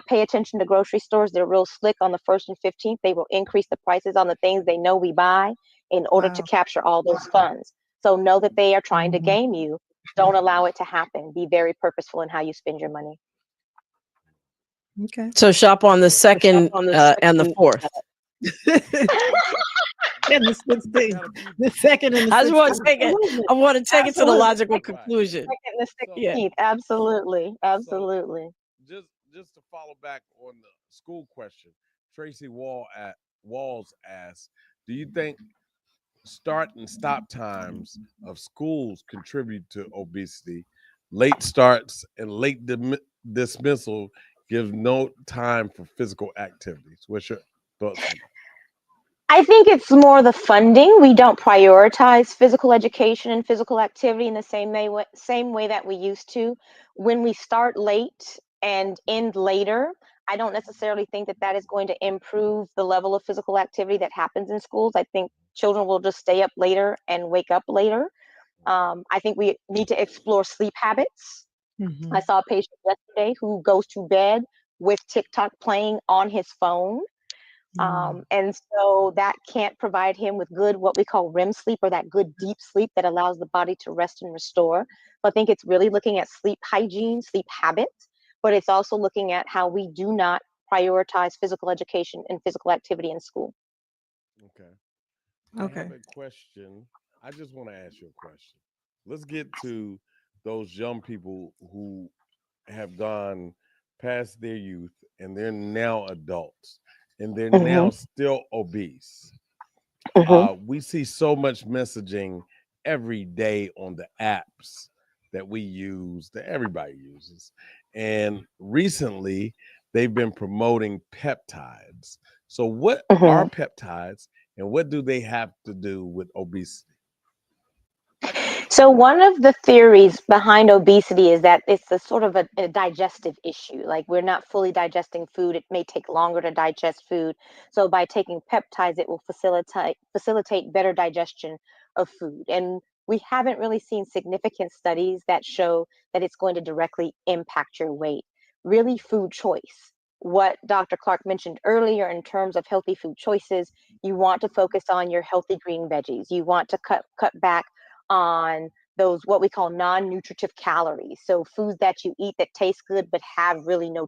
Pay attention to grocery stores. They're real slick on the 1st and 15th. They will increase the prices on the things they know we buy in order to capture all those funds. So know that they are trying to game you. Don't allow it to happen. Be very purposeful in how you spend your money. Okay. So shop on the 2nd and the 4th. And the second and the I just want to 16th. take it. I want to take it to the logical conclusion. The 16th. Absolutely. Absolutely. Just to follow back on the school question, Tracy Walls asked, do you think start and stop times of schools contribute to obesity? Late starts and late dismissal gives no time for physical activities. What's your thoughts on that? I think it's more the funding. We don't prioritize physical education and physical activity in the same way that we used to. When we start late and end later, I don't necessarily think that is going to improve the level of physical activity that happens in schools. I think children will just stay up later and wake up later. I think we need to explore sleep habits. I saw a patient yesterday who goes to bed with TikTok playing on his phone. And so that can't provide him with good, what we call REM sleep, or that good deep sleep that allows the body to rest and restore. So I think it's really looking at sleep hygiene, sleep habits, but it's also looking at how we do not prioritize physical education and physical activity in school. Okay. I have a question. I just want to ask you a question. Let's get to those young people who have gone past their youth and they're now adults and they're now still obese. We see so much messaging every day on the apps that we use, that everybody uses. And recently, they've been promoting peptides. So what are peptides and what do they have to do with obesity? So one of the theories behind obesity is that it's a sort of a digestive issue. Like we're not fully digesting food. It may take longer to digest food. So by taking peptides, it will facilitate better digestion of food. And we haven't really seen significant studies that show that it's going to directly impact your weight. Really, food choice. What Dr. Clark mentioned earlier in terms of healthy food choices, you want to focus on your healthy green veggies. You want to cut back on those what we call non-nutritive calories. So foods that you eat that taste good but have really no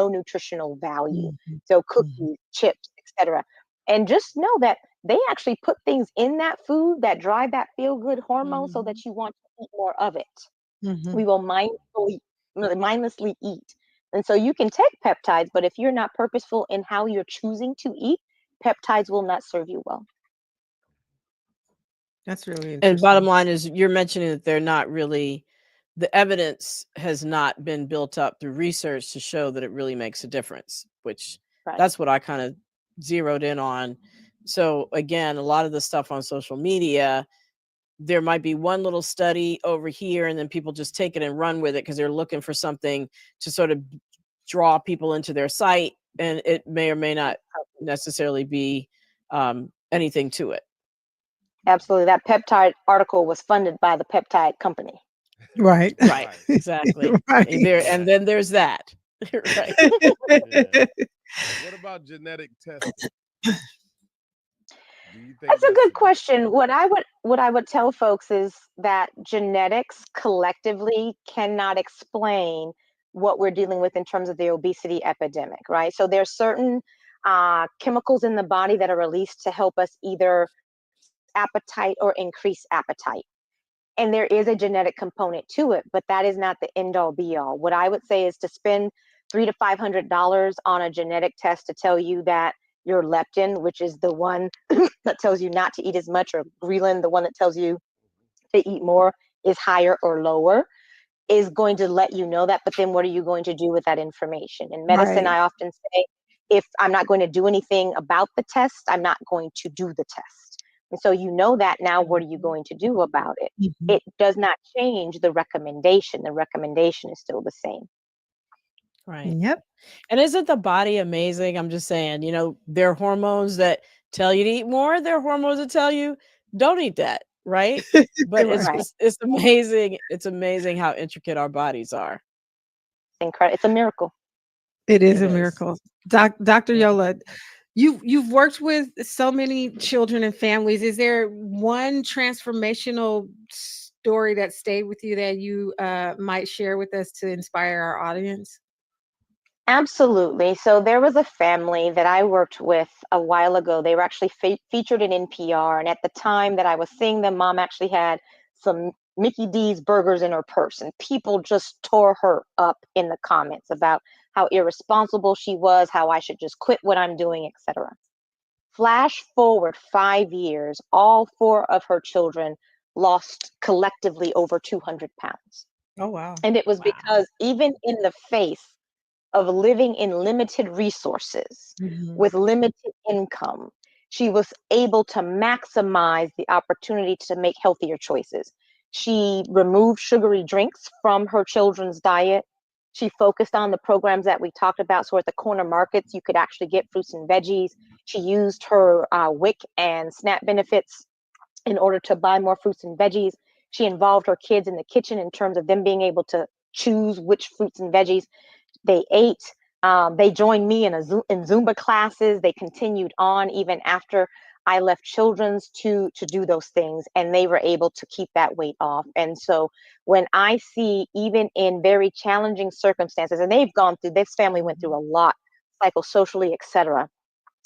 nutritional value. So cookies, chips, etc. And just know that they actually put things in that food that drive that feel-good hormone so Mhm. that you want to eat more of it. Mhm. We will mindlessly eat. And so you can take peptides, but if you're not purposeful in how you're choosing to eat, peptides will not serve you well. That's really And bottom interesting. line is you're mentioning that they're not really the evidence has not been built up through research to show that it really makes a difference, which Right. that's what I kind of zeroed in on. So again, a lot of the stuff on social media, there might be one little study over here and then people just take it and run with it because they're looking for something to sort of draw people into their site, and it may or may not necessarily be anything to it. Absolutely. That peptide article was funded by the peptide company. Right. Right, exactly. Right. And then there's that. Right. Yeah. What about genetic testing? Do you think That's a that's good question. What I would tell folks is that genetics collectively cannot explain what we're dealing with in terms of the obesity epidemic, right? So there's certain chemicals in the body that are released to help us either appetite or increase appetite. And there is a genetic component to it, but that is not the end all be all. What I would say is to spend $300 to $500 on a genetic test to tell you that your leptin, which is the one that tells you not to eat as much, or ghrelin, the one that tells you to eat more, is higher or lower, is going to let you know that. But then what are you going to do with that information? In medicine, Right. I often say, if I'm not going to do anything about the test, I'm not going to do the test. And so you know that now, what are you going to do about it? Mhm. It does not change the recommendation. The recommendation is still the same. Right. Yep. And isn't the body amazing? I'm just saying, there are hormones that tell you to eat more, there are hormones that tell you don't eat that, right? But it's Right. just it's amazing. It's amazing how intricate our bodies are. It's incredible. It's a miracle. It is It a is. miracle. Dr. Yeah. Yola, you've worked with so many children and families. Is there one transformational story that stayed with you that you might share with us to inspire our audience? Absolutely. So there was a family that I worked with a while ago. They were actually featured in NPR. And at the time that I was seeing them, mom actually had some Mickey D's burgers in her purse. And people just tore her up in the comments about how irresponsible she was, how I should just quit what I'm doing, etc. Flash forward 5 years, all four of her children lost collectively over 200 pounds. Oh, wow. And it was Wow. because even in the face of living in limited resources Mhm. with limited income, she was able to maximize the opportunity to make healthier choices. She removed sugary drinks from her children's diet. She focused on the programs that we talked about. So at the corner markets, you could actually get fruits and veggies. She used her WIC and SNAP benefits in order to buy more fruits and veggies. She involved her kids in the kitchen in terms of them being able to choose which fruits and veggies they ate. They joined me in Zumba classes. They continued on even after I left children's to do those things, and they were able to keep that weight off. And so when I see, even in very challenging circumstances, and this family went through a lot psychosocially, etc.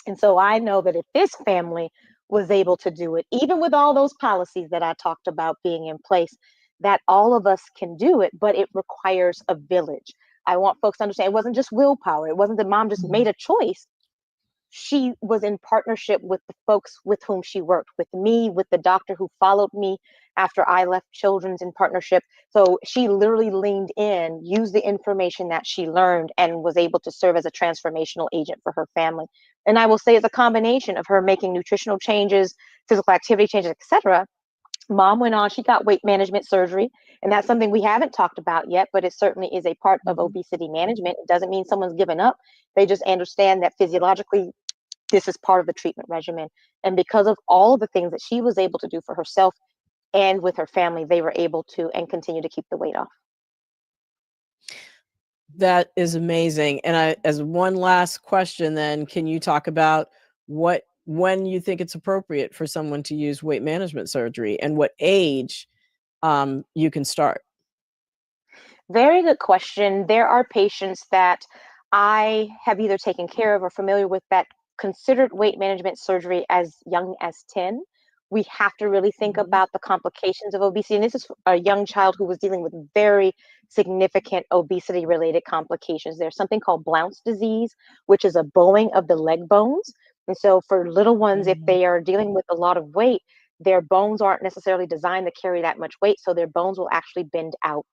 And so I know that if this family was able to do it, even with all those policies that I talked about being in place, that all of us can do it, but it requires a village. I want folks to understand it wasn't just willpower. It wasn't that mom just Mhm. made a choice. She was in partnership with the folks with whom she worked, with me, with the doctor who followed me after I left children's, in partnership. So she literally leaned in, used the information that she learned, and was able to serve as a transformational agent for her family. And I will say, it's a combination of her making nutritional changes, physical activity changes, etc. Mom went on, she got weight management surgery, and that's something we haven't talked about yet, but it certainly is a part of Mhm. obesity management. It doesn't mean someone's given up. They just understand that physiologically this is part of the treatment regimen. And because of all the things that she was able to do for herself and with her family, they were able to and continue to keep the weight off. That is amazing. And as one last question, then, can you talk about when you think it's appropriate for someone to use weight management surgery and what age you can start? Very good question. There are patients that I have either taken care of or familiar with that considered weight management surgery as young as 10, we have to really think about the complications of obesity. And this is a young child who was dealing with very significant obesity related complications. There's something called Blount's disease, which is a bowing of the leg bones. And so for little ones, if they are dealing with a lot of weight, their bones aren't necessarily designed to carry that much weight. So their bones will actually bend out,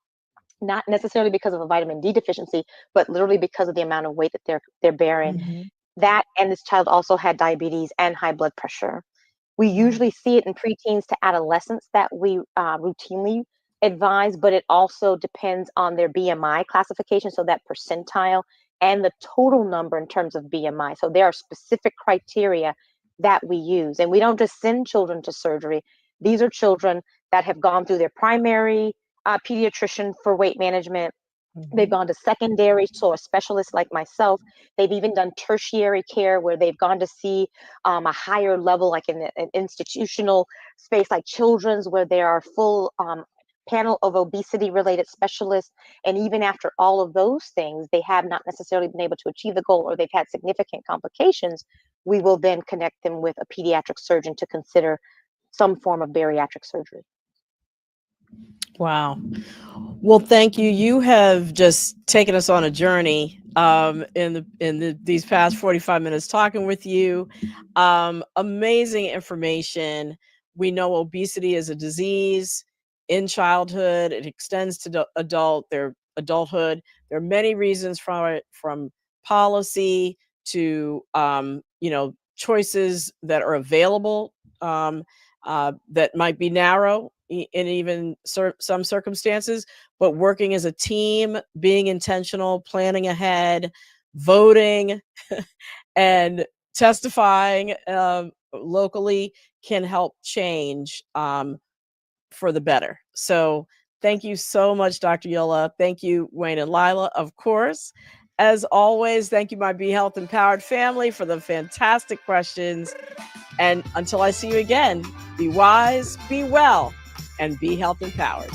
not necessarily because of a vitamin D deficiency, but literally because of the amount of weight that they're bearing. That, and this child also had diabetes and high blood pressure. We usually see it in preteens to adolescents that we routinely advise, but it also depends on their BMI classification, so that percentile and the total number in terms of BMI. So there are specific criteria that we use, and we don't just send children to surgery. These are children that have gone through their primary pediatrician for weight management. They've gone to secondary, so a specialist like myself. They've even done tertiary care where they've gone to see a higher level, like in an institutional space like children's, where there are full panel of obesity-related specialists. And even after all of those things, they have not necessarily been able to achieve the goal, or they've had significant complications. We will then connect them with a pediatric surgeon to consider some form of bariatric surgery. Wow. Well, thank you. You have just taken us on a journey these past 45 minutes talking with you. Amazing information. We know obesity is a disease in childhood. It extends to adulthood. There are many reasons for it, from policy to choices that are available that might be narrow in even some circumstances, but working as a team, being intentional, planning ahead, voting, and testifying locally can help change for the better. So thank you so much, Dr. Yola. Thank you, Wayne and Lila, of course. As always, thank you, my Be Health Empowered family, for the fantastic questions. And until I see you again, be wise, be well, and be health empowered.